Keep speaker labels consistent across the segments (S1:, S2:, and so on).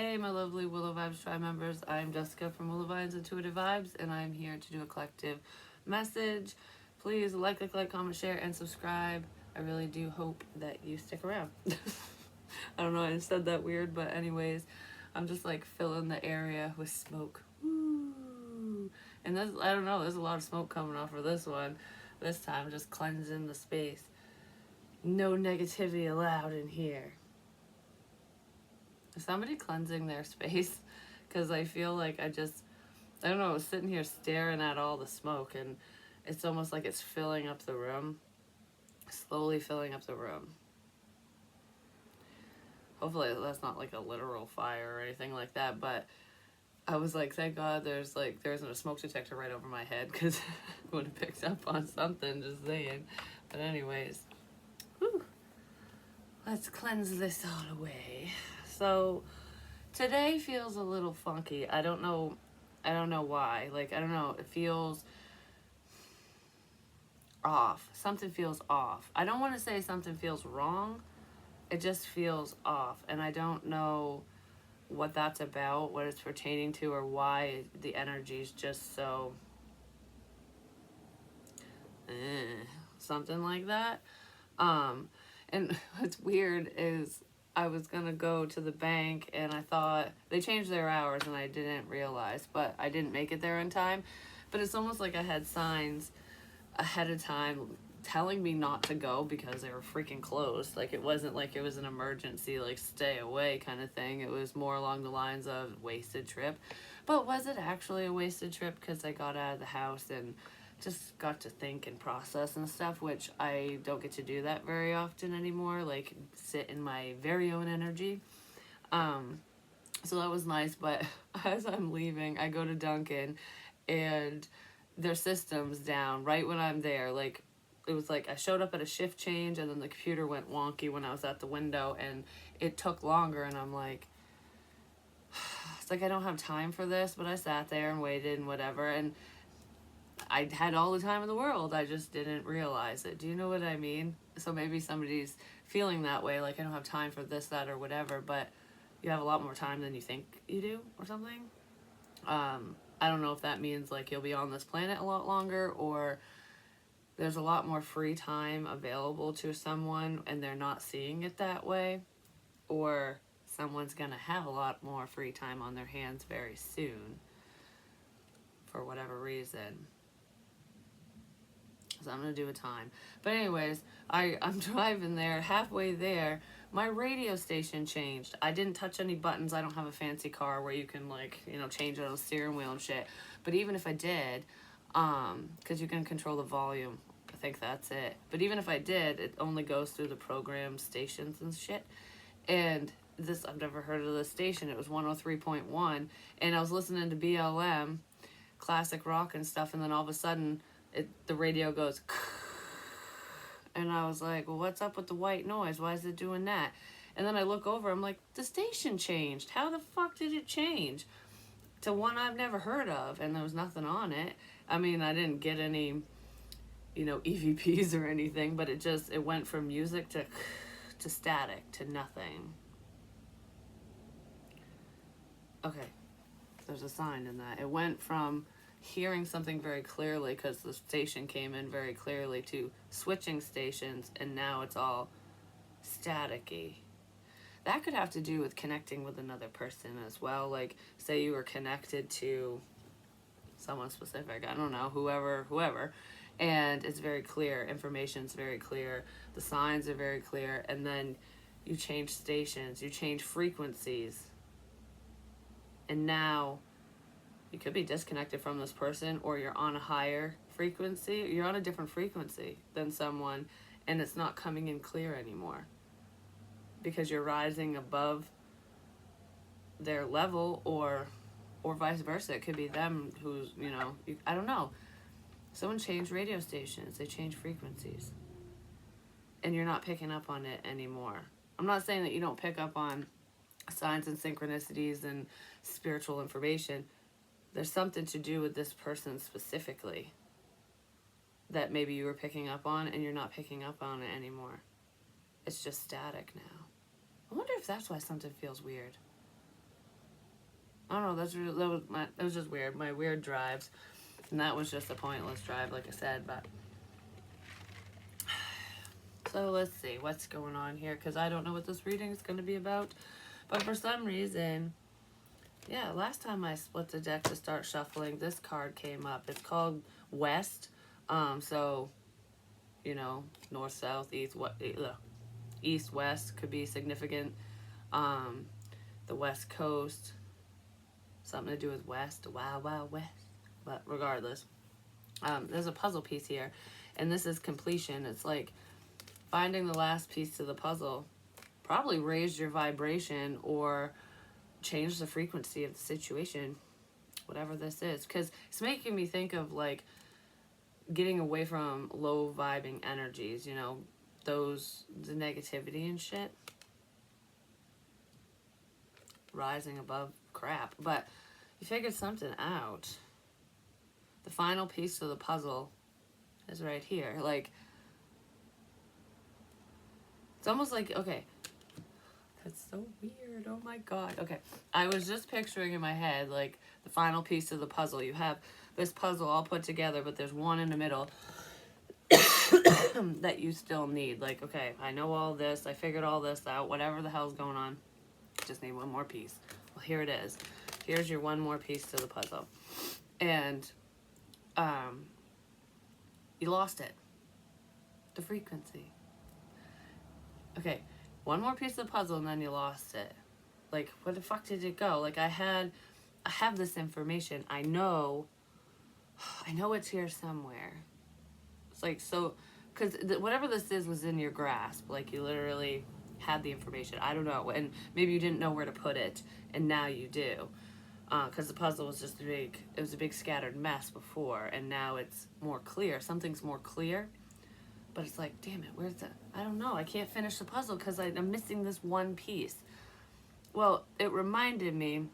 S1: Hey, my lovely Willow Vibes Tribe members. I'm Jessica from Willow Vibes Intuitive Vibes, and I'm here to do a collective message. Please like, comment, share, and subscribe. I really do hope that you stick around. I don't know, I said that weird, but anyways, I'm just like filling the area with smoke. Woo! And this, I don't know, there's a lot of smoke coming off for this one. This time, just cleansing the space. No negativity allowed in here. Is somebody cleansing their space? Because I feel like I don't know, I was sitting here staring at all the smoke, and it's almost like it's filling up the room, slowly filling up the room. Hopefully that's not like a literal fire or anything like that, but I was like, thank God there isn't a smoke detector right over my head, because it would have picked up on something, just saying. But anyways, whew, let's cleanse this all away. So today feels a little funky. I don't know why. Like, I don't know. It feels off. Something feels off. I don't want to say something feels wrong. It just feels off. And I don't know what that's about, what it's pertaining to, or why the energy is just so something like that. And what's weird is I was gonna go to the bank, and I thought they changed their hours, and I didn't realize, but I didn't make it there in time. But it's almost like I had signs ahead of time telling me not to go because they were freaking closed. Like, it wasn't like it was an emergency, like, stay away kind of thing. It was more along the lines of wasted trip. But was it actually a wasted trip? Because I got out of the house and just got to think and process and stuff, which I don't get to do that very often anymore, like sit in my very own energy. So that was nice, but as I'm leaving, I go to Dunkin', and their system's down right when I'm there. Like, it was like I showed up at a shift change, and then the computer went wonky when I was at the window, and it took longer, and I'm like, it's like I don't have time for this, but I sat there and waited and whatever, and I had all the time in the world. I just didn't realize it. Do you know what I mean? So maybe somebody's feeling that way, like, I don't have time for this, that, or whatever, but you have a lot more time than you think you do, or something. I don't know if that means like you'll be on this planet a lot longer, or there's a lot more free time available to someone and they're not seeing it that way, or someone's gonna have a lot more free time on their hands very soon for whatever reason. So I'm gonna do a time. But anyways, I'm driving there, halfway there, my radio station changed. I didn't touch any buttons. I don't have a fancy car where you can, like, change it on the steering wheel and shit. But even if I did, because you can control the volume, I think that's it. But even if I did, it only goes through the program stations and shit. And this, I've never heard of this station. It was 103.1, and I was listening to BLM, classic rock and stuff, and then all of a sudden, the radio goes, and I was like, well, what's up with the white noise? Why is it doing that? And then I look over, I'm like, the station changed. How the fuck did it change to one I've never heard of? And there was nothing on it. I mean, I didn't get any, EVPs or anything, but it went from music to static to nothing. Okay, there's a sign in that. It went from hearing something very clearly, because the station came in very clearly, to switching stations, and now it's all staticky. That could have to do with connecting with another person as well. Like, say you were connected to someone specific, I don't know, whoever, and it's very clear, information's very clear, the signs are very clear, and then you change stations, you change frequencies, and now you could be disconnected from this person, or you're on a higher frequency, you're on a different frequency than someone, and it's not coming in clear anymore because you're rising above their level, or vice versa. It could be them who's, I don't know. Someone changed radio stations, they changed frequencies, and you're not picking up on it anymore. I'm not saying that you don't pick up on signs and synchronicities and spiritual information. There's something to do with this person specifically that maybe you were picking up on, and you're not picking up on it anymore. It's just static now. I wonder if that's why something feels weird. I don't know. That was just weird. My weird drives, and that was just a pointless drive, like I said. But so let's see what's going on here, because I don't know what this reading is going to be about. But for some reason, yeah, last time I split the deck to start shuffling, this card came up. It's called West. So you know, north, south, east, what, east, west could be significant. Um, the West Coast, something to do with West, Wild Wild West. But regardless, there's a puzzle piece here, and this is completion. It's like finding the last piece to the puzzle probably raised your vibration or changed the frequency of the situation, whatever this is. Because it's making me think of like getting away from low vibing energies, you know, the negativity and shit. Rising above crap. But you figured something out. The final piece to the puzzle is right here. Like, it's almost like, okay, that's so weird. Oh my God. Okay, I was just picturing in my head, like, the final piece of the puzzle. You have this puzzle all put together, but there's one in the middle that you still need. Like, okay, I know all this. I figured all this out. Whatever the hell's going on, just need one more piece. Well, here it is. Here's your one more piece to the puzzle. And you lost it. The frequency. Okay, one more piece of the puzzle and then you lost it. Like, where the fuck did it go? Like, I have this information. I know it's here somewhere. It's like, so, because whatever this is was in your grasp. Like, you literally had the information. I don't know. And maybe you didn't know where to put it, and now you do. Because the puzzle was just it was a big scattered mess before, and now it's more clear. Something's more clear, but it's like, damn it, where's the, I don't know, I can't finish the puzzle because I'm missing this one piece. Well, it reminded me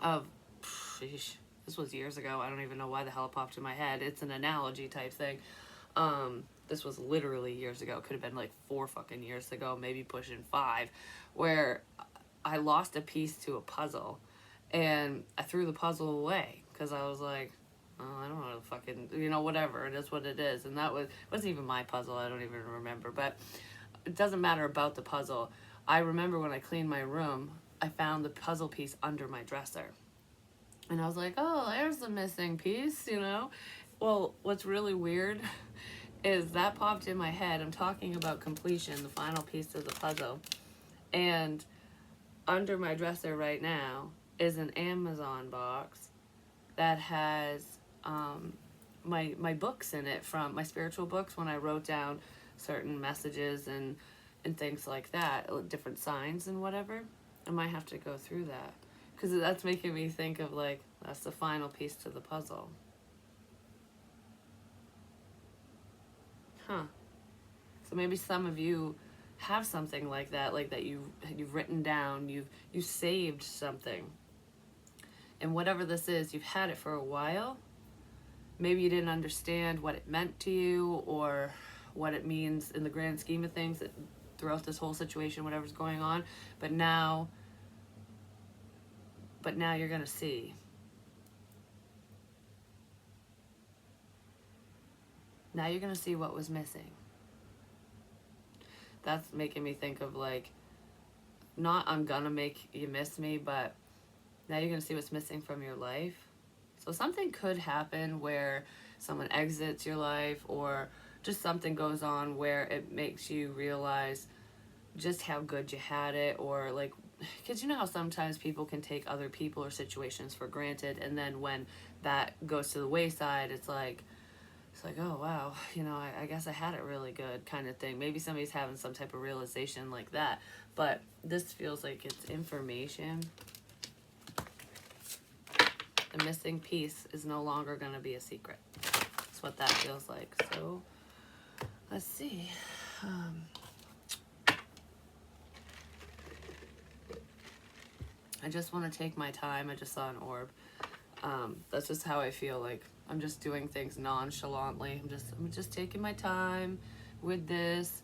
S1: of, sheesh, this was years ago. I don't even know why the hell it popped in my head. It's an analogy type thing. This was literally years ago. It could have been like 4 fucking years ago, maybe pushing 5, where I lost a piece to a puzzle. And I threw the puzzle away because I was like, oh, I don't know the fucking, you know, whatever. It is what it is. And that wasn't even my puzzle. I don't even remember. But it doesn't matter about the puzzle. I remember when I cleaned my room, I found the puzzle piece under my dresser. And I was like, oh, there's the missing piece, you know? Well, what's really weird is that popped in my head. I'm talking about completion, the final piece of the puzzle. And under my dresser right now is an Amazon box that has my books in it, from my spiritual books, when I wrote down certain messages and things like that, different signs and whatever. I might have to go through that because that's making me think of, like, that's the final piece to the puzzle. Huh. So maybe some of you have something like that you've written down, you've saved something. And whatever this is, you've had it for a while. Maybe you didn't understand what it meant to you or what it means in the grand scheme of things throughout this whole situation, whatever's going on. But now you're going to see. Now you're going to see what was missing. That's making me think of, like, not I'm going to make you miss me, but now you're going to see what's missing from your life. So something could happen where someone exits your life, or just something goes on where it makes you realize just how good you had it, or, like, because you know how sometimes people can take other people or situations for granted, and then when that goes to the wayside, it's like, oh, wow, you know, I guess I had it really good, kind of thing. Maybe somebody's having some type of realization like that, but this feels like it's information. The missing piece is no longer going to be a secret. That's what that feels like. So, let's see. I just want to take my time. I just saw an orb. That's just how I feel. Like, I'm just doing things nonchalantly. I'm just taking my time with this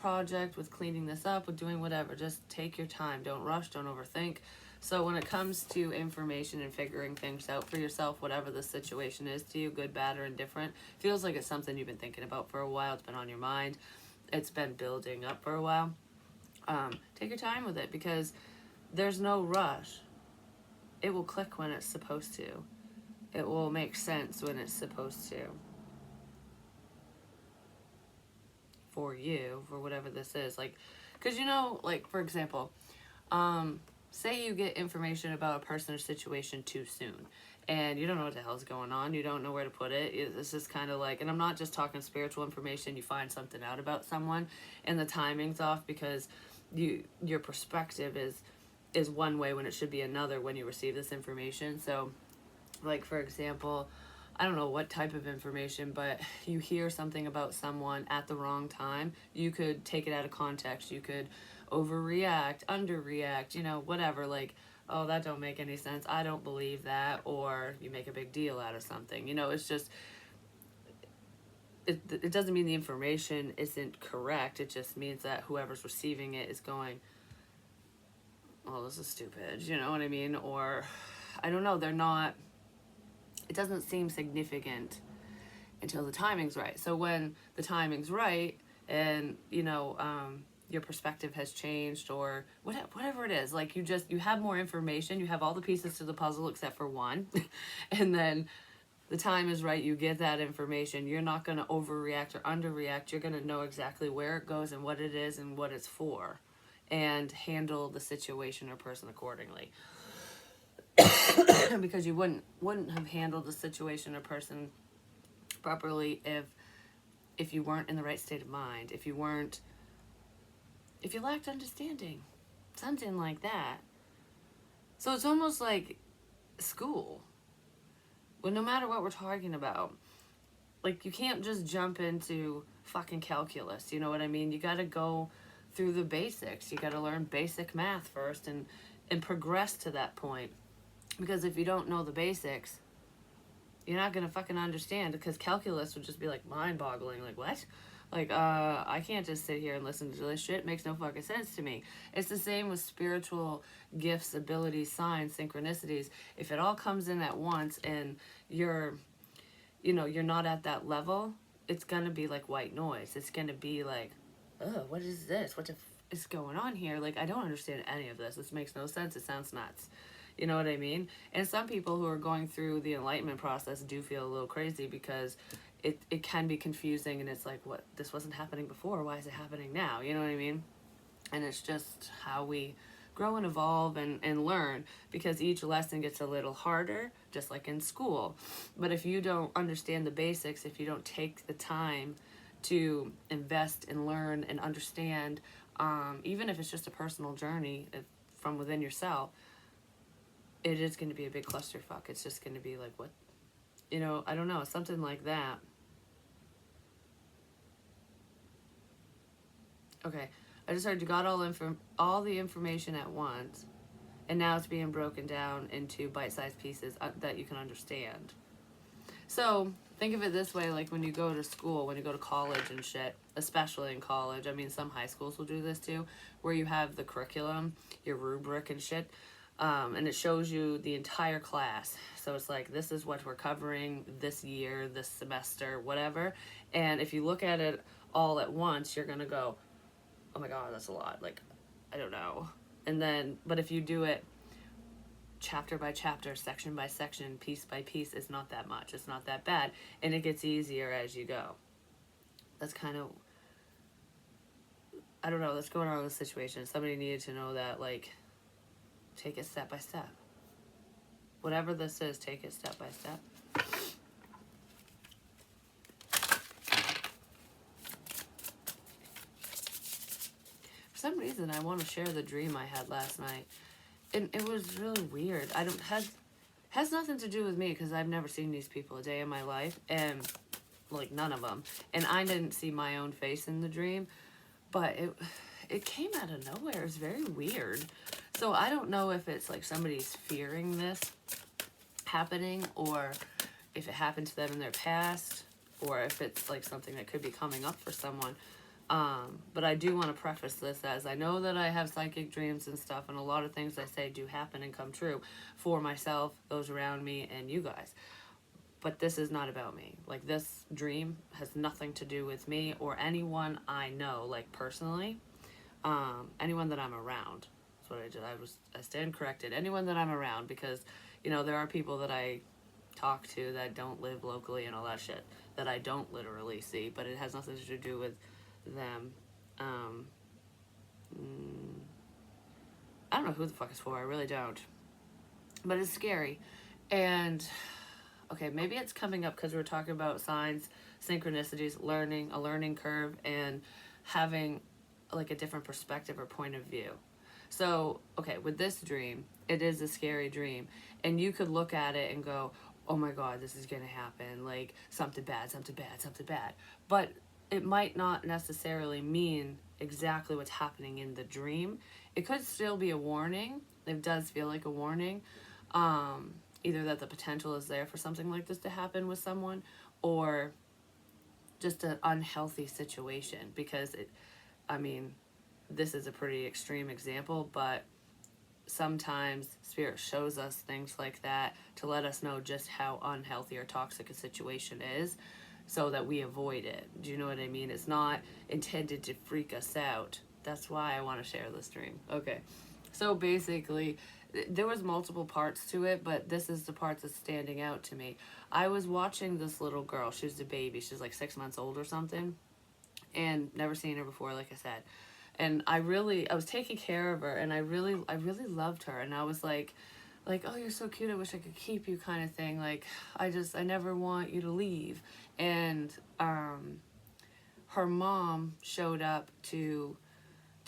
S1: project, with cleaning this up, with doing whatever. Just take your time. Don't rush. Don't overthink. So when it comes to information and figuring things out for yourself, whatever the situation is to you, good, bad, or indifferent, feels like it's something you've been thinking about for a while. It's been on your mind. It's been building up for a while. Take your time with it, because there's no rush. It will click when it's supposed to. It will make sense when it's supposed to. For you, for whatever this is. Like, because like, for example, say you get information about a person or situation too soon, and you don't know what the hell's going on, you don't know where to put it. It's just kind of like, and I'm not just talking spiritual information, you find something out about someone and the timing's off because your perspective is one way when it should be another when you receive this information. So, like, for example, I don't know what type of information, but you hear something about someone at the wrong time, you could take it out of context. You could overreact, underreact, whatever. Like, oh, that don't make any sense. I don't believe that. Or you make a big deal out of something. It's just, it doesn't mean the information isn't correct. It just means that whoever's receiving it is going, oh, this is stupid. You know what I mean? Or, I don't know, they're not, it doesn't seem significant until the timing's right. So when the timing's right and, your perspective has changed or whatever it is, like you have more information, you have all the pieces to the puzzle except for one, and then the time is right, you get that information, you're not going to overreact or underreact, you're going to know exactly where it goes and what it is and what it's for, and handle the situation or person accordingly. Because you wouldn't have handled the situation or person properly if you weren't in the right state of mind, if you lacked understanding, something like that. So it's almost like school. Well, no matter what we're talking about, like, you can't just jump into fucking calculus, you know what I mean? You gotta go through the basics. You gotta learn basic math first and progress to that point. Because if you don't know the basics, you're not gonna fucking understand, because calculus would just be like mind-boggling. Like, what? Like, I can't just sit here and listen to this shit. It makes no fucking sense to me. It's the same with spiritual gifts, abilities, signs, synchronicities. If it all comes in at once and you're not at that level, it's gonna be like white noise. It's gonna be like, oh, what is this? What the is going on here? Like, I don't understand any of this. This makes no sense. It sounds nuts. You know what I mean? And some people who are going through the enlightenment process do feel a little crazy, because it can be confusing, and it's like, what? This wasn't happening before. Why is it happening now? You know what I mean? And it's just how we grow and evolve and learn, because each lesson gets a little harder, just like in school. But if you don't understand the basics, if you don't take the time to invest and learn and understand, even if it's just a personal journey from within yourself, it is going to be a big clusterfuck. It's just going to be like, what? I don't know, something like that. Okay, I just heard you got all the information at once, and now it's being broken down into bite-sized pieces that you can understand. So think of it this way, like when you go to school, when you go to college and shit, especially in college, I mean, some high schools will do this too, where you have the curriculum, your rubric and shit, and it shows you the entire class. So it's like, this is what we're covering this year, this semester, whatever. And if you look at it all at once, you're gonna go, oh my god, that's a lot. Like, I don't know. And then, but if you do it chapter by chapter, section by section, piece by piece, it's not that much. It's not that bad. And it gets easier as you go. That's kind of, I don't know, that's going on in the situation. Somebody needed to know that, like, take it step by step. Whatever this is, take it step by step. For some reason, I want to share the dream I had last night. And it was really weird. Has nothing to do with me, because I've never seen these people a day in my life, and like none of them. And I didn't see my own face in the dream, but it came out of nowhere. It's very weird. So I don't know if it's like somebody's fearing this happening, or if it happened to them in their past, or if it's like something that could be coming up for someone. But I do want to preface this as I know that I have psychic dreams and stuff, and a lot of things I say do happen and come true for myself, those around me, and you guys. But this is not about me. Like, this dream has nothing to do with me or anyone I know, like, personally. Anyone that I'm around. That's what I did. I stand corrected. Anyone that I'm around, because, there are people that I talk to that don't live locally and all that shit that I don't literally see, but it has nothing to do with them. Um, I don't know who the fuck it's for. I really don't. But it's scary. And okay, maybe it's coming up because we're talking about signs, synchronicities, learning, a learning curve, and having like a different perspective or point of view. So, okay, with this dream, it is a scary dream. And you could look at it and go, oh my God, this is going to happen. Like, something bad, something bad, something bad. But it might not necessarily mean exactly what's happening in the dream. It could still be a warning. It does feel like a warning. Either that the potential is there for something like this to happen with someone, or just an unhealthy situation. Because I mean, this is a pretty extreme example, but sometimes spirit shows us things like that to let us know just how unhealthy or toxic a situation is so that we avoid it. Do you know what I mean? It's not intended to freak us out. That's why I want to share this dream. Okay. So basically, there was multiple parts to it, but this is the part that's standing out to me. I was watching this little girl. She was a baby. She's like 6 months old or something, and never seen her before, like I said. And I was taking care of her, and I really loved her. And I was like, oh, you're so cute. I wish I could keep you, kind of thing. Like, I never want you to leave. And her mom showed up to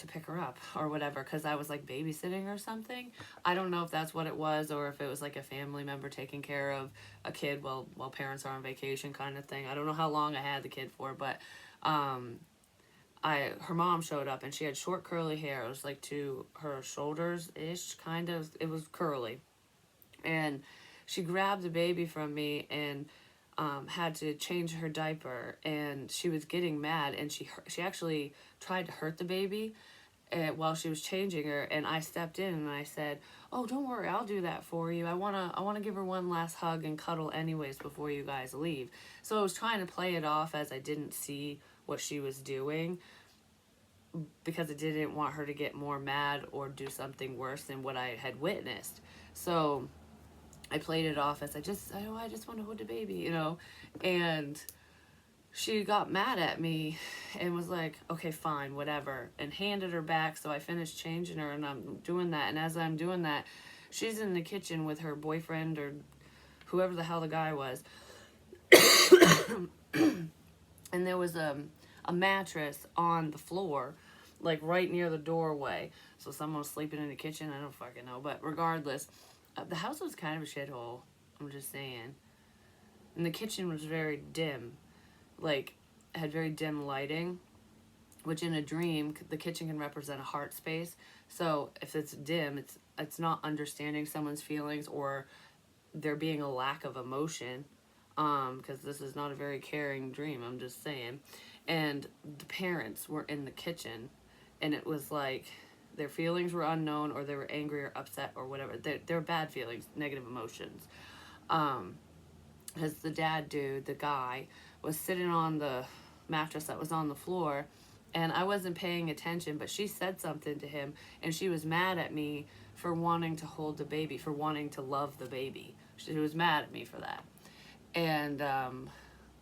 S1: pick her up or whatever, because I was like babysitting or something. I don't know if that's what it was, or if it was like a family member taking care of a kid while parents are on vacation, kind of thing. I don't know how long I had the kid for, but her mom showed up, and she had short curly hair. It was like to her shoulders ish, kind of. It was curly, and she grabbed the baby from me and had to change her diaper, and she was getting mad, and she actually tried to hurt the baby while she was changing her. And I stepped in and I said, oh, don't worry, I'll do that for you. I wanna give her one last hug and cuddle anyways before you guys leave. So I was trying to play it off as I didn't see what she was doing, because I didn't want her to get more mad or do something worse than what I had witnessed. So I played it off as I just want to hold the baby, and she got mad at me and was like, okay, fine, whatever, and handed her back. So I finished changing her, and I'm doing that. And as I'm doing that, she's in the kitchen with her boyfriend or whoever the hell the guy was. And there was a mattress on the floor, like right near the doorway. So someone was sleeping in the kitchen. I don't fucking know. But regardless, the house was kind of a shithole. I'm just saying. And the kitchen was very dim. Like, had very dim lighting, which in a dream, the kitchen can represent a heart space. So if it's dim, it's not understanding someone's feelings or there being a lack of emotion. Because this is not a very caring dream, I'm just saying. And the parents were in the kitchen, and it was like their feelings were unknown, or they were angry or upset or whatever. They're bad feelings, negative emotions. Because the dad dude, the guy, was sitting on the mattress that was on the floor, and I wasn't paying attention, but she said something to him, and she was mad at me for wanting to hold the baby, for wanting to love the baby. She was mad at me for that. And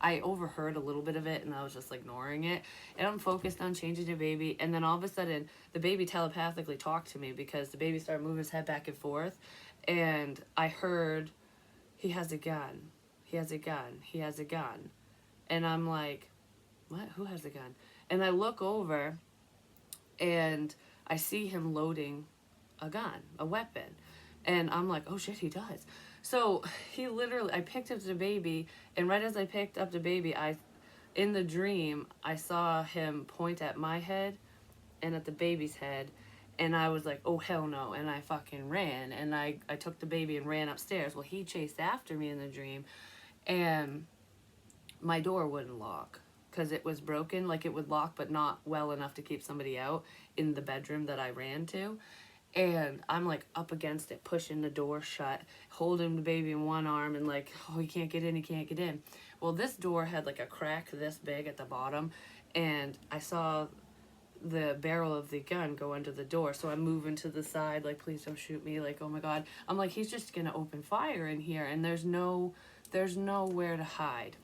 S1: I overheard a little bit of it, and I was just ignoring it. And I'm focused on changing the baby, and then all of a sudden, the baby telepathically talked to me, because the baby started moving his head back and forth, and I heard, he has a gun. He has a gun. He has a gun. And I'm like, what? Who has a gun? And I look over, and I see him loading a gun, a weapon. And I'm like, oh shit, he does. So I picked up the baby, and right as I picked up the baby, in the dream, I saw him point at my head and at the baby's head, and I was like, oh hell no, and I fucking ran, and I took the baby and ran upstairs. Well, he chased after me in the dream, and my door wouldn't lock. because it was broken. Like, it would lock, but not well enough to keep somebody out in the bedroom that I ran to. And I'm like up against it, pushing the door shut, holding the baby in one arm, and like, oh, he can't get in, he can't get in. Well, this door had like a crack this big at the bottom, and I saw the barrel of the gun go under the door. So I'm moving to the side, like, please don't shoot me. Like, oh my God. I'm like, he's just gonna open fire in here, and there's nowhere to hide.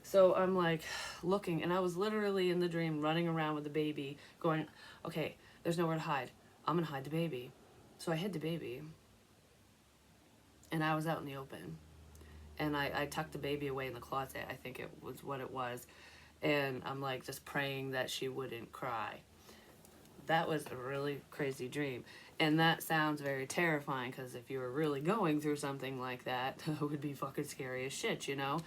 S1: So I'm like looking, and I was literally in the dream running around with the baby, going, okay, there's nowhere to hide. I'm gonna hide the baby. So I hid the baby, and I was out in the open. And I tucked the baby away in the closet, I think it was what it was. And I'm like just praying that she wouldn't cry. That was a really crazy dream. And that sounds very terrifying, because if you were really going through something like that, it would be fucking scary as shit, you know?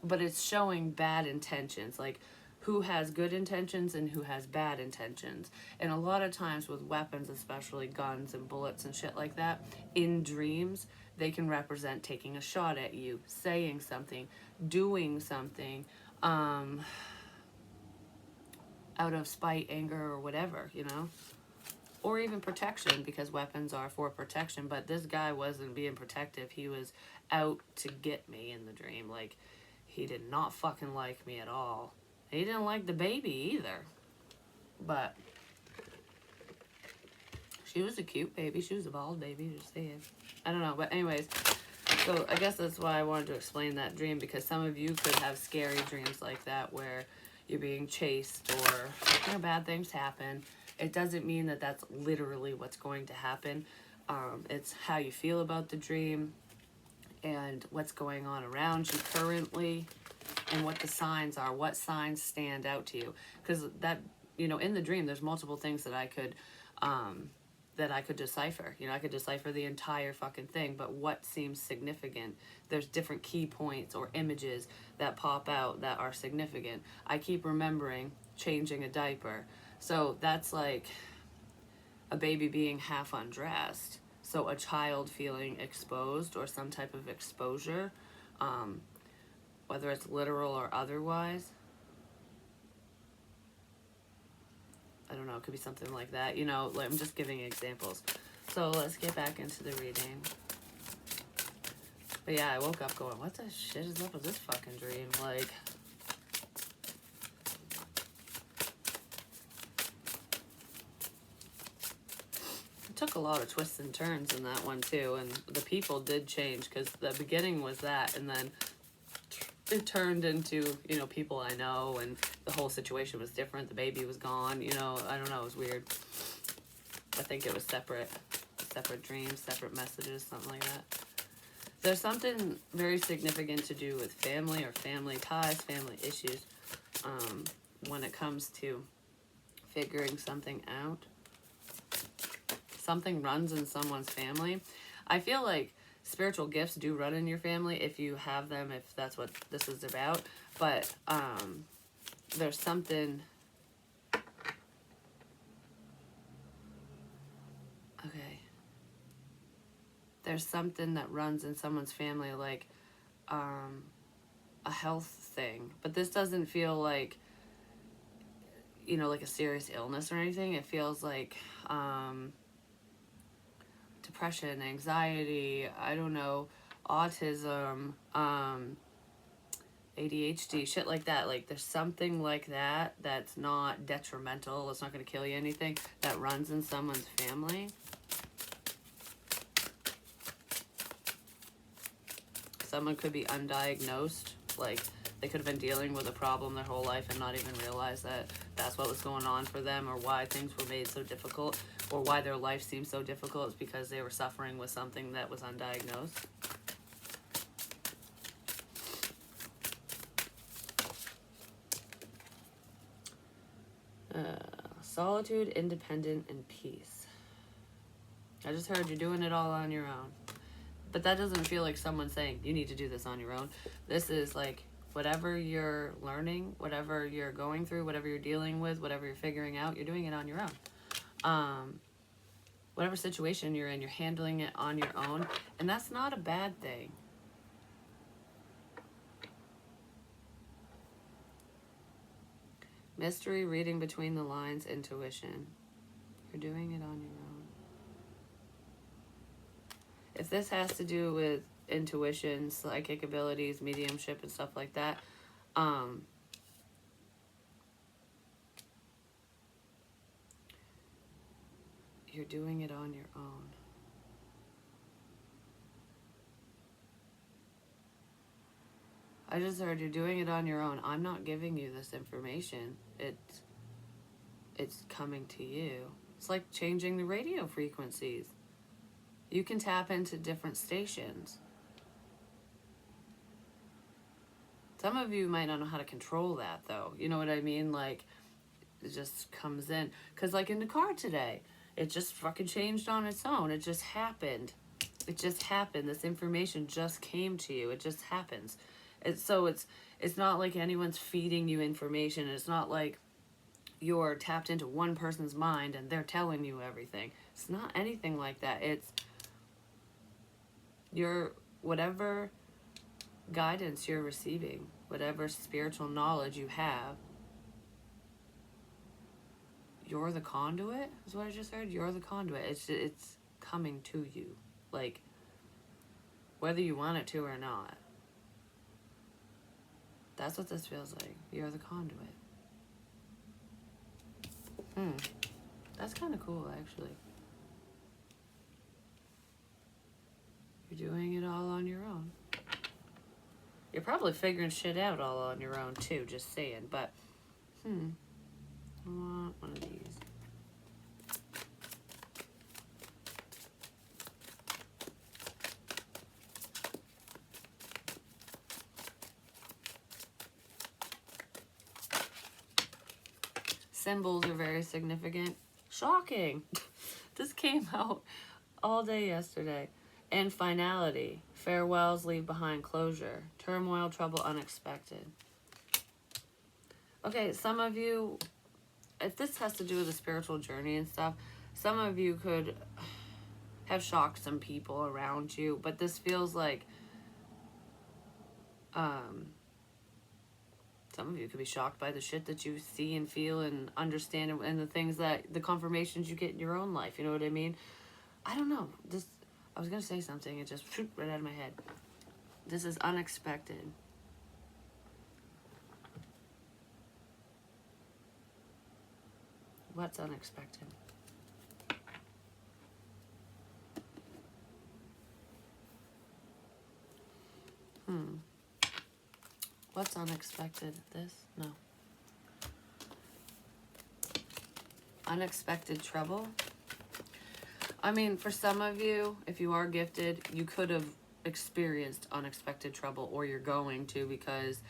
S1: But it's showing bad intentions, like who has good intentions and who has bad intentions. And a lot of times with weapons, especially guns and bullets and shit like that, in dreams, they can represent taking a shot at you, saying something, doing something, out of spite, anger, or whatever, you know? Or even protection, because weapons are for protection. But this guy wasn't being protective. He was out to get me in the dream. Like, he did not fucking like me at all. He didn't like the baby either. But she was a cute baby. She was a bald baby, just saying. I don't know. But anyways, so I guess that's why I wanted to explain that dream, because some of you could have scary dreams like that where you're being chased, or, you know, bad things happen. It doesn't mean that that's literally what's going to happen. It's how you feel about the dream, and what's going on around you currently, and what the signs are, what signs stand out to you. Because that, you know, in the dream, there's multiple things that I could decipher. You know, I could decipher the entire fucking thing, but what seems significant? There's different key points or images that pop out that are significant. I keep remembering changing a diaper. So that's like a baby being half undressed. So a child feeling exposed, or some type of exposure, whether it's literal or otherwise. I don't know, it could be something like that. You know, like, I'm just giving examples. So let's get back into the reading. But yeah, I woke up going, what the shit is up with this fucking dream? Like, it took a lot of twists and turns in that one too. And the people did change, because the beginning was that, and then it turned into, you know, people I know, and the whole situation was different. The baby was gone, you know, I don't know, it was weird. I think it was separate dreams, separate messages, something like that. There's something very significant to do with family, or family ties, family issues, when it comes to figuring something out. Something runs in someone's family. I feel like spiritual gifts do run in your family if you have them, if that's what this is about. But there's something. Okay. There's something that runs in someone's family, like a health thing. But this doesn't feel like, you know, like a serious illness or anything. It feels like depression, anxiety, I don't know, autism, ADHD, shit like that. Like, there's something like that that's not detrimental, it's not going to kill you, anything, that runs in someone's family. Someone could be undiagnosed, like they could have been dealing with a problem their whole life and not even realize that that's what was going on for them, or why things were made so difficult, or why their life seemed so difficult. It's because they were suffering with something that was undiagnosed. Solitude, independent, and peace. I just heard you're doing it all on your own. But that doesn't feel like someone saying you need to do this on your own. This is like, whatever you're learning, whatever you're going through, whatever you're dealing with, whatever you're figuring out, you're doing it on your own. Whatever situation you're in, you're handling it on your own. And that's not a bad thing. Mystery, reading between the lines, intuition. You're doing it on your own. If this has to do with intuition, psychic abilities, mediumship, and stuff like that, you're doing it on your own. I just heard you're doing it on your own. I'm not giving you this information. It's coming to you. It's like changing the radio frequencies. You can tap into different stations. Some of you might not know how to control that, though. You know what I mean? Like, it just comes in. Because, like, in the car today, it just fucking changed on its own. It just happened. It just happened. This information just came to you. It just happens. It's not like anyone's feeding you information. It's not like you're tapped into one person's mind and they're telling you everything. It's not anything like that. It's your whatever guidance you're receiving, whatever spiritual knowledge you have, you're the conduit, is what I just heard. You're the conduit. It's coming to you, like, whether you want it to or not. That's what this feels like. You're the conduit. That's kind of cool, actually. You're doing it all on your own. You're probably figuring shit out all on your own, too, just saying. But, I want one of these. Symbols are very significant. Shocking. This came out all day yesterday. And finality. Farewells leave behind closure. Turmoil, trouble, unexpected. Okay, some of you, if this has to do with a spiritual journey and stuff, some of you could have shocked some people around you, but this feels like some of you could be shocked by the shit that you see and feel and understand, and the things that, the confirmations you get in your own life. You know what I mean? I don't know. I was going to say something. It just right out of my head. This is unexpected. What's unexpected? What's unexpected? This? No. Unexpected trouble? I mean, for some of you, if you are gifted, you could have experienced unexpected trouble, or you're going to, because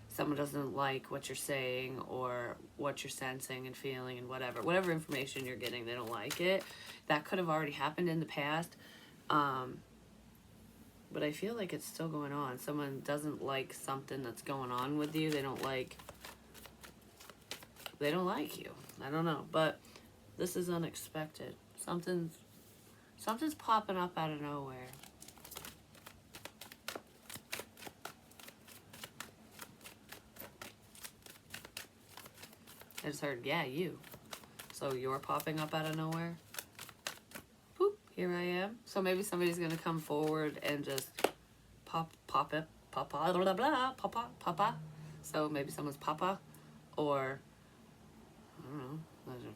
S1: someone doesn't like what you're saying or what you're sensing and feeling and whatever information you're getting, they don't like it. That could have already happened in the past. But I feel like it's still going on. Someone doesn't like something that's going on with you. They don't like you. I don't know. But this is unexpected. Something's popping up out of nowhere. I just heard, yeah, you. So you're popping up out of nowhere? Boop, here I am. So maybe somebody's going to come forward and just pop it, papa, blah, blah, blah, papa. So maybe someone's papa, or, I don't know.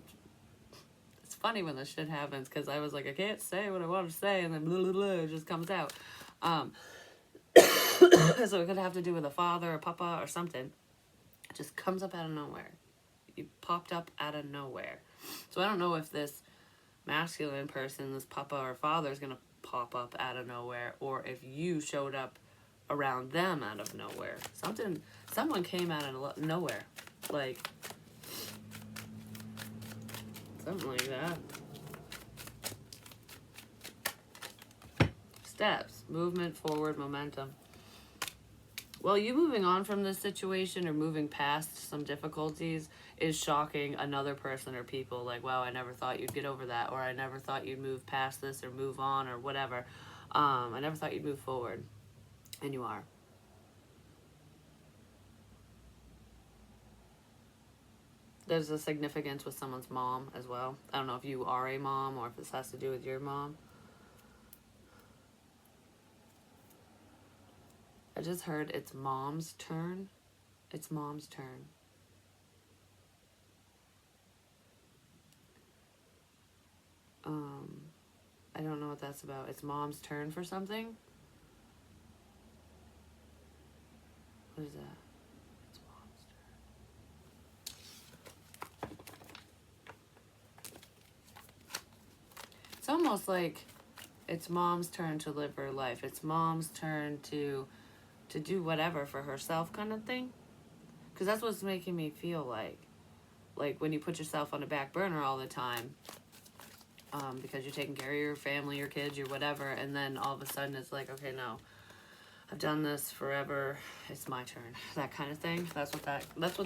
S1: It's funny when this shit happens, because I was like, I can't say what I want to say, and then blah, blah, blah, it just comes out. So it could have to do with a father or papa or something. It just comes up out of nowhere. You popped up out of nowhere. So I don't know if this masculine person, this papa or father, is going to pop up out of nowhere, or if you showed up around them out of nowhere. Someone came out of nowhere. Like, something like that. Steps, movement, forward, momentum. Well, you moving on from this situation or moving past some difficulties is shocking another person or people. Like, wow, I never thought you'd get over that, or I never thought you'd move past this or move on or whatever. I never thought you'd move forward. And you are. There's a significance with someone's mom as well. I don't know if you are a mom or if this has to do with your mom. I just heard it's mom's turn. It's mom's turn. I don't know what that's about. It's mom's turn for something. What is that? It's mom's turn. It's almost like it's mom's turn to live her life. It's mom's turn to do whatever for herself, kind of thing. Because that's what's making me feel like. Like when you put yourself on a back burner all the time, because you're taking care of your family, your kids, your whatever, and then all of a sudden it's like, okay, no, I've done this forever. It's my turn. That kind of thing. That's what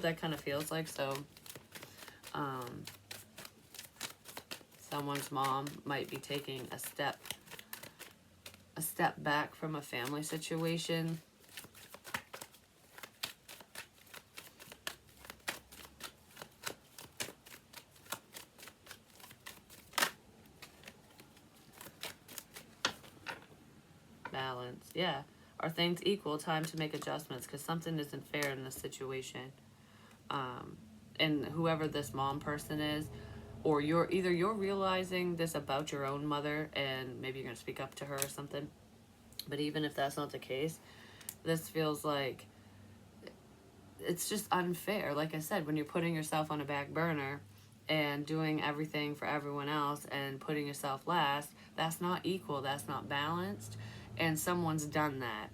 S1: that kind of feels like. So, someone's mom might be taking a step back from a family situation. Balance, yeah. Are things equal? Time to make adjustments because something isn't fair in this situation. And whoever this mom person is, or you're realizing this about your own mother, and maybe you're gonna speak up to her or something. But even if that's not the case, this feels like it's just unfair. Like I said, when you're putting yourself on a back burner and doing everything for everyone else and putting yourself last, that's not equal, that's not balanced, and someone's done that.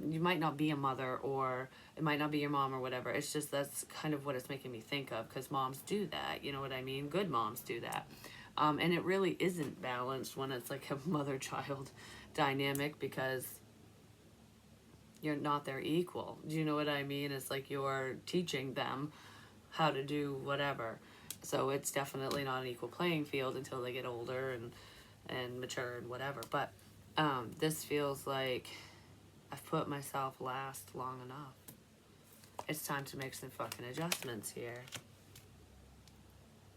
S1: You might not be a mother, or it might not be your mom or whatever. It's just that's kind of what it's making me think of, because moms do that. You know what I mean? Good moms do that. And it really isn't balanced when it's like a mother-child dynamic, because you're not their equal. Do you know what I mean? It's like you're teaching them how to do whatever. So it's definitely not an equal playing field until they get older and mature and whatever. But this feels like I've put myself last long enough. It's time to make some fucking adjustments here.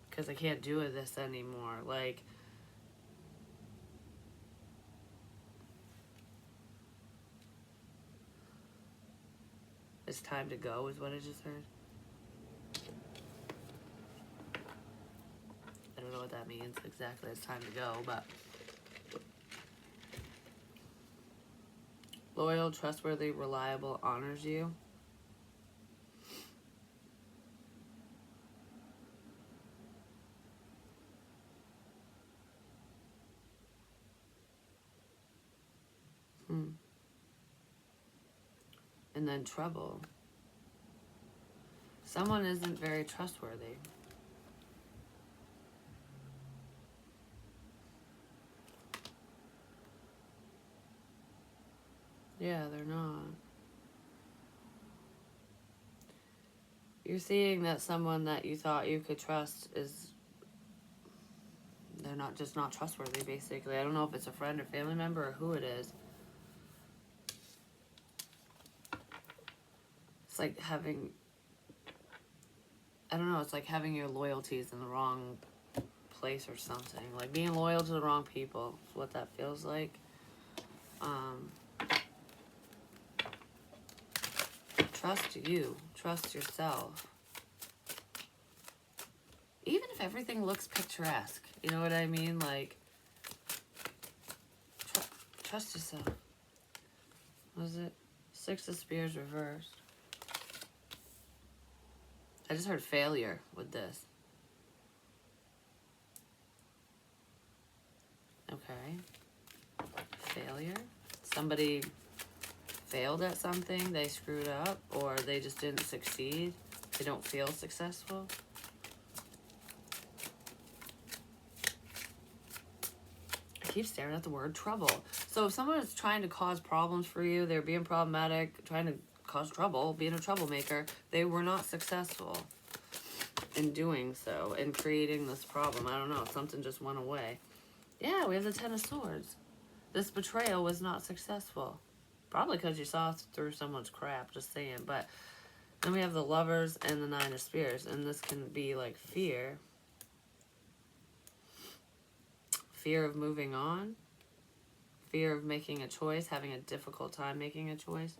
S1: Because I can't do this anymore. Like, it's time to go is what I just heard. I don't know what that means exactly. It's time to go, but loyal, trustworthy, reliable, honors you. And then trouble. Someone isn't very trustworthy. Yeah, they're not. You're seeing that someone that you thought you could trust they're not trustworthy, basically. I don't know if it's a friend or family member or who it is. It's like having, I don't know, it's like having your loyalties in the wrong place or something. Like being loyal to the wrong people is what that feels like. Trust you. Trust yourself. Even if everything looks picturesque. You know what I mean? Like, trust yourself. What is it? 6 of Spears reversed. I just heard failure with this. Okay. Failure. Somebody failed at something, they screwed up, or they just didn't succeed. They don't feel successful. I keep staring at the word trouble. So if someone is trying to cause problems for you, they're being problematic, trying to cause trouble, being a troublemaker, they were not successful in doing so, in creating this problem. I don't know, something just went away. Yeah, we have the 10 of Swords. This betrayal was not successful. Probably because you saw through someone's crap, just saying. But Then we have the Lovers and the Nine of Spears, and this can be like fear. Fear of moving on. Fear of making a choice, having a difficult time making a choice.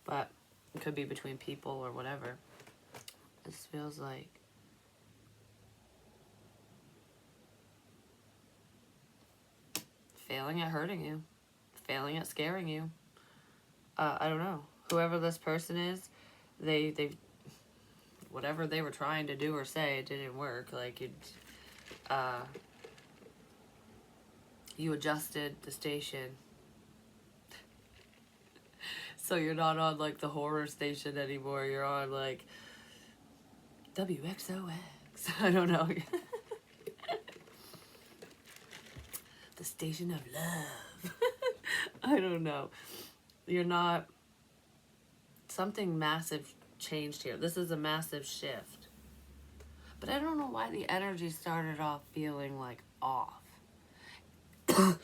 S1: But it could be between people or whatever. This feels like failing at hurting you, failing at scaring you. I don't know. Whoever this person is, they whatever they were trying to do or say, it didn't work. Like you adjusted the station, so you're not on like the horror station anymore. You're on like WXOX. I don't know. The station of love. I don't know. You're not. Something massive changed here. This is a massive shift. But I don't know why the energy started off feeling like off. I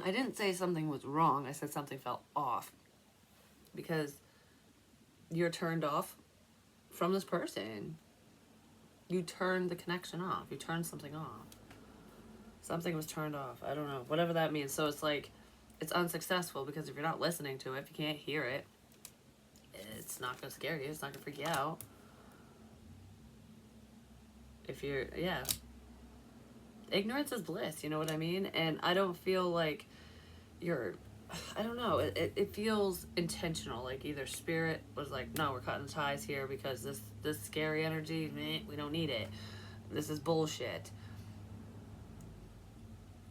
S1: didn't say something was wrong. I said something felt off. Because you're turned off from this person. You turned the connection off. You turned something off. Something was turned off. I don't know. Whatever that means. So it's like, it's unsuccessful because if you're not listening to it, if you can't hear it, it's not going to scare you. It's not going to freak you out. If you're, yeah. Ignorance is bliss, you know what I mean? And I don't feel like you're, I don't know, it feels intentional. Like either spirit was like, no, we're cutting ties here because this scary energy, we don't need it. This is bullshit.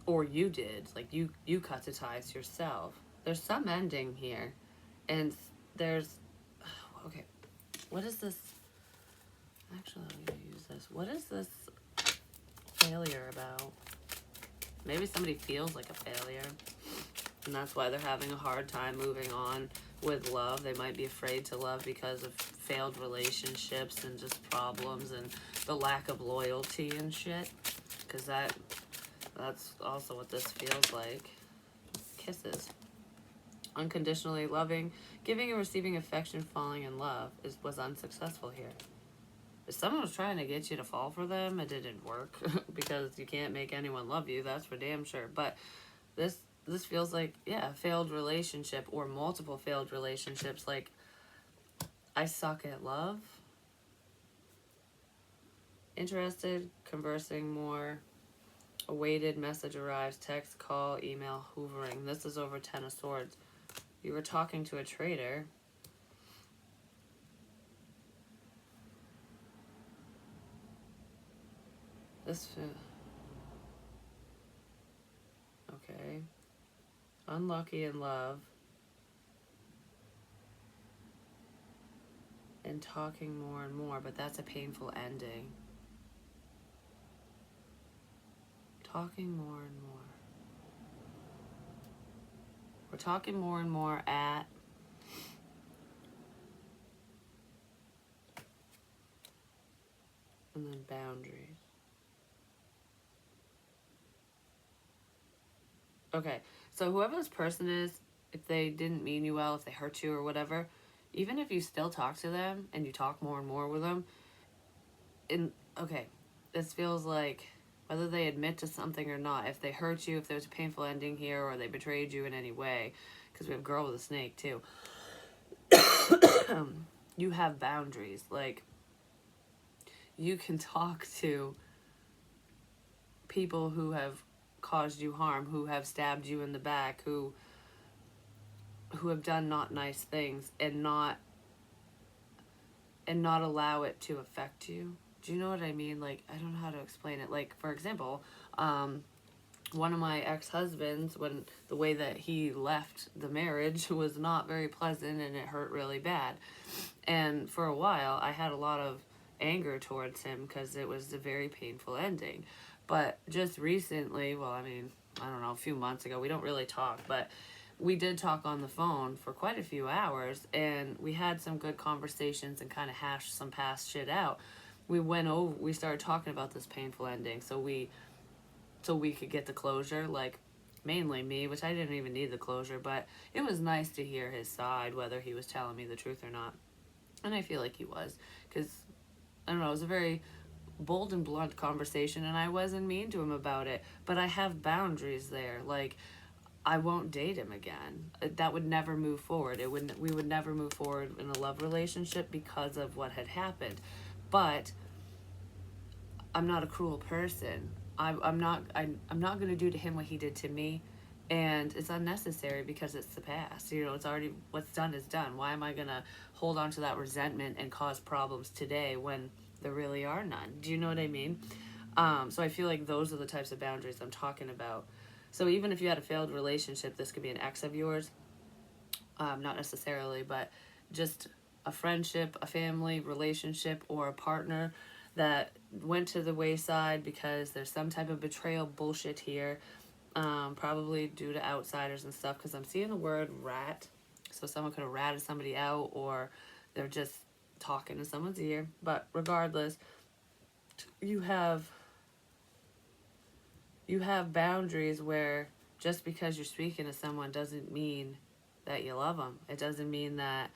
S1: Or you did, like you cut the ties yourself. There's some ending here. And there's, okay, what is this? Actually, I'm going to use this. What is this failure about? Maybe somebody feels like a failure, and that's why they're having a hard time moving on with love. They might be afraid to love because of failed relationships and just problems and the lack of loyalty and shit. Because that's also what this feels like. Kisses. Unconditionally loving, giving and receiving affection, falling in love was unsuccessful here. If someone was trying to get you to fall for them, it didn't work because you can't make anyone love you. That's for damn sure. But this feels like, yeah, a failed relationship or multiple failed relationships. Like, I suck at love. Interested, conversing more. Awaited, message arrives, text, call, email, hoovering. This is over 10 of Swords. You were talking to a traitor. This, okay. Unlucky in love. And talking more and more, but that's a painful ending. Talking more and more. We're talking more and more at and then boundaries. Okay, so whoever this person is, if they didn't mean you well, if they hurt you or whatever, even if you still talk to them and you talk more and more with them, okay, this feels like whether they admit to something or not, if they hurt you, if there's a painful ending here, or they betrayed you in any way, because we have girl with a snake too, you have boundaries. Like, you can talk to people who have caused you harm, who have stabbed you in the back, who have done not nice things, and not allow it to affect you. Do you know what I mean? Like, I don't know how to explain it. Like, for example, one of my ex-husbands, when the way that he left the marriage was not very pleasant and it hurt really bad. And for a while, I had a lot of anger towards him because it was a very painful ending. But just recently, well, I mean, I don't know, a few months ago, we don't really talk, but we did talk on the phone for quite a few hours, and we had some good conversations and kind of hashed some past shit out. We started talking about this painful ending, so we could get the closure. Like, mainly me, which I didn't even need the closure, but it was nice to hear his side, whether he was telling me the truth or not. And I feel like he was, because, I don't know, it was a very bold and blunt conversation, and I wasn't mean to him about it, but I have boundaries there. Like, I won't date him again. That would never move forward. We would never move forward in a love relationship because of what had happened. But I'm not a cruel person. I'm not going to do to him what he did to me, and it's unnecessary because it's the past. You know, it's already, what's done is done. Why am I going to hold on to that resentment and cause problems today when there really are none? Do you know what I mean? So I feel like those are the types of boundaries I'm talking about. So even if you had a failed relationship, this could be an ex of yours, not necessarily, but just a friendship, a family relationship, or a partner that went to the wayside because there's some type of betrayal bullshit here, probably due to outsiders and stuff, because I'm seeing the word rat. So someone could have ratted somebody out, or they're just talking in someone's ear. But regardless, you have boundaries where just because you're speaking to someone doesn't mean that you love them. It doesn't mean that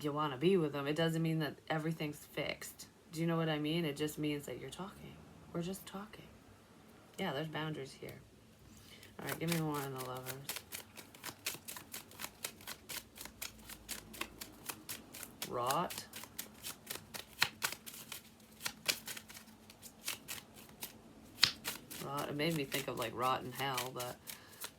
S1: you want to be with them. It doesn't mean that everything's fixed. Do you know what I mean? It just means that you're talking. We're just talking. Yeah, there's boundaries here. All right, give me more on the lovers. Rot. It made me think of like rotten hell, but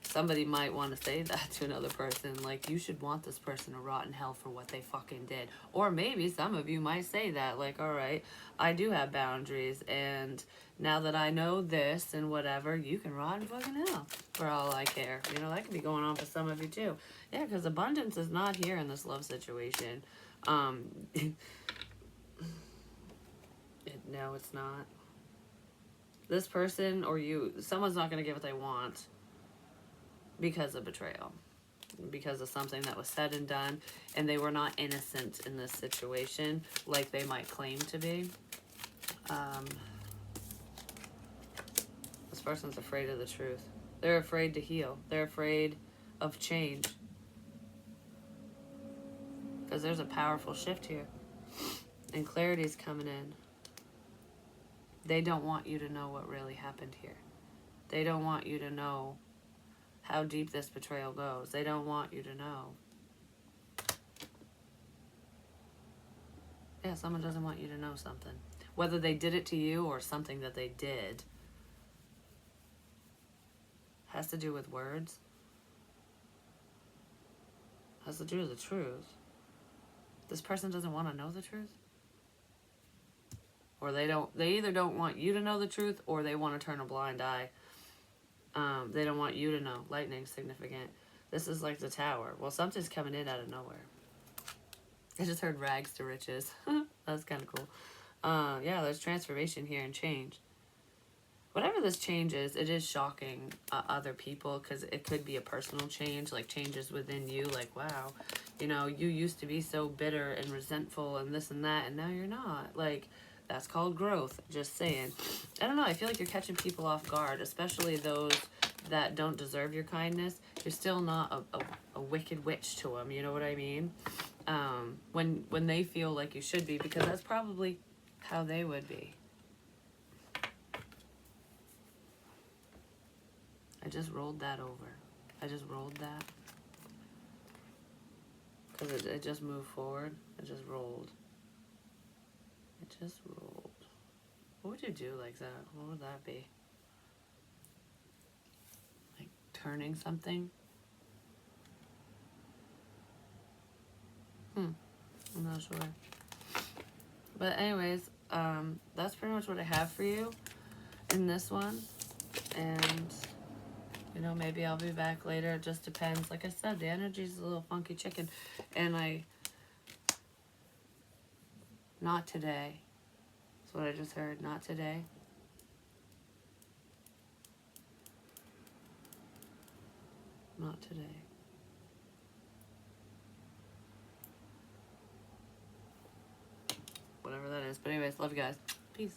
S1: somebody might want to say that to another person, like, you should want this person to rot in hell for what they fucking did. Or maybe some of you might say that, like, all right, I do have boundaries, and now that I know this and whatever, you can rot in fucking hell for all I care. You know, that could be going on for some of you too. Yeah, because abundance is not here in this love situation. No, it's not. This person or you, someone's not going to get what they want because of betrayal, because of something that was said and done, and they were not innocent in this situation like they might claim to be. This person's afraid of the truth. They're afraid to heal. They're afraid of change, because there's a powerful shift here, and clarity's coming in. They don't want you to know what really happened here. They don't want you to know how deep this betrayal goes. They don't want you to know. Yeah, someone doesn't want you to know something. Whether they did it to you or something that they did has to do with words. Has to do with the truth. This person doesn't want to know the truth. Or they either don't want you to know the truth, or they want to turn a blind eye. They don't want you to know. Lightning's significant. This is like the Tower. Well, something's coming in out of nowhere. I just heard rags to riches. That's kind of cool. Yeah, there's transformation here and change. Whatever this change is, it is shocking other people, because it could be a personal change, like changes within you. Like, wow, you know, you used to be so bitter and resentful and this and that, and now you're not. Like, that's called growth. Just saying. I don't know. I feel like you're catching people off guard, especially those that don't deserve your kindness. You're still not a wicked witch to them. You know what I mean? When they feel like you should be, because that's probably how they would be. I just rolled that over. I just rolled that. Because it just moved forward. It just rolled. It just rolled. What would you do like that? What would that be? Like turning something? I'm not sure. But anyways, that's pretty much what I have for you in this one. And, you know, maybe I'll be back later. It just depends. Like I said, the energy's a little funky chicken. And not today. That's what I just heard. Not today. Not today. Whatever that is. But anyways, love you guys. Peace.